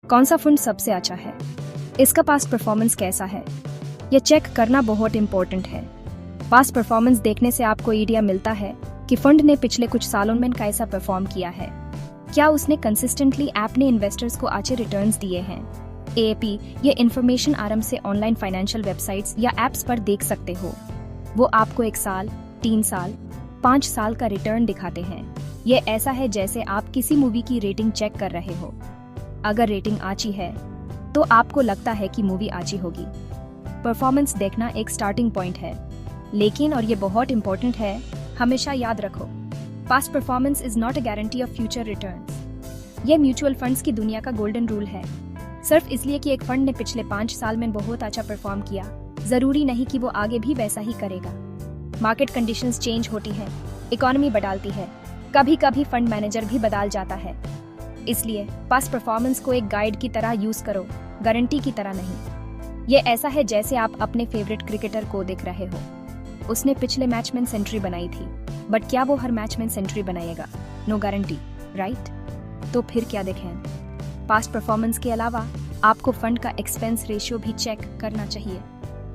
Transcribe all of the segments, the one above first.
कौन सा फंड सबसे अच्छा है, इसका पास्ट परफॉर्मेंस कैसा है, ये चेक करना बहुत इंपॉर्टेंट है। पास्ट परफॉर्मेंस देखने से आपको आइडिया मिलता है कि फंड ने पिछले कुछ सालों में कैसा परफॉर्म किया है। क्या उसने कंसिस्टेंटली अपने इन्वेस्टर्स को अच्छे रिटर्न्स दिए हैं। एएपी ये इन्फॉर्मेशन आराम से ऑनलाइन फाइनेंशियल वेबसाइट्स या एप्स पर देख सकते हो। वो आपको 1 साल, 3 साल, 5 साल का रिटर्न दिखाते हैं। ये ऐसा है जैसे आप किसी मूवी की रेटिंग चेक कर रहे हो। अगर रेटिंग अच्छी है तो आपको लगता है कि मूवी अच्छी होगी। परफॉर्मेंस देखना एक स्टार्टिंग पॉइंट है, लेकिन और ये बहुत इंपॉर्टेंट है, हमेशा याद रखो, past performance is not a guarantee of future returns. ये म्यूचुअल फंड्स की दुनिया का गोल्डन रूल है। सिर्फ इसलिए कि एक फंड ने पिछले 5 साल में बहुत अच्छा परफॉर्म किया, जरूरी नहीं कि वो आगे भी वैसा ही करेगा। मार्केट कंडीशंस चेंज होती हैं, इकोनॉमी बदलती है, कभी कभी फंड मैनेजर भी बदल जाता है। इसलिए पास्ट परफॉर्मेंस को एक गाइड की तरह यूज करो, गारंटी की तरह नहीं। ये ऐसा है जैसे आप अपने फेवरेट क्रिकेटर को देख रहे हो। उसने पिछले मैच में सेंचुरी बनाई थी, बट क्या वो हर मैच में सेंचुरी बनाएगा? No guarantee, right? तो फिर क्या देखें? पास्ट परफॉर्मेंस के अलावा आपको फंड का एक्सपेंस रेशियो भी चेक करना चाहिए।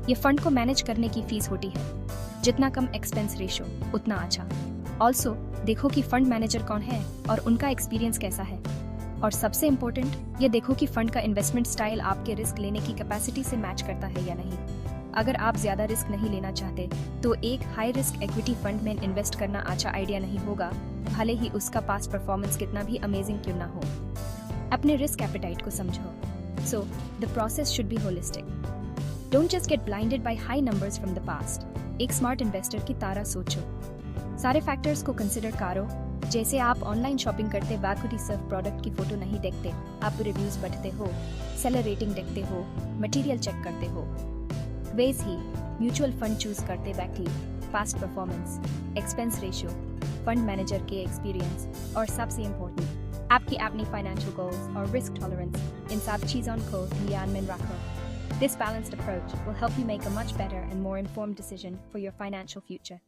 ये फंड को मैनेज करने की फीस होती है, जितना कम एक्सपेंस रेशियो उतना अच्छा। ऑल्सो देखो कि फंड मैनेजर कौन है और उनका एक्सपीरियंस कैसा है। और सबसे इम्पोर्टेंट, ये देखो कि फंड का इन्वेस्टमेंट स्टाइल आपके रिस्क लेने की कैपेसिटी से मैच करता है या नहीं। अगर आप ज्यादा रिस्क नहीं लेना चाहते तो एक हाई रिस्क इक्विटी फंड में इन्वेस्ट करना अच्छा आइडिया नहीं होगा, भले ही उसका पास्ट परफॉर्मेंस कितना भी अमेजिंग क्यों ना हो। अपने रिस्क एपेटाइट को समझो। So the process should be holistic. Don't just get blinded by high numbers from the past. एक स्मार्ट इन्वेस्टर की तरह सोचो, सारे फैक्टर्स को कंसिडर करो। जैसे आप ऑनलाइन शॉपिंग करते वक्त सिर्फ प्रोडक्ट की फोटो नहीं देखते, आप रिव्यूज पढ़ते हो, सेलर रेटिंग देखते हो, मटेरियल चेक करते हो। वैसे ही म्यूचुअल फंड चूज करते वक्त past performance, expense ratio, fund manager के एक्सपीरियंस और सबसे इम्पोर्टेंट आपकी अपनी फाइनेंशियल गोल्स और रिस्क टॉलरेंस, इन सब चीजों को ध्यान में रखो। This balanced approach will help you make a much better and more informed decision for your financial future.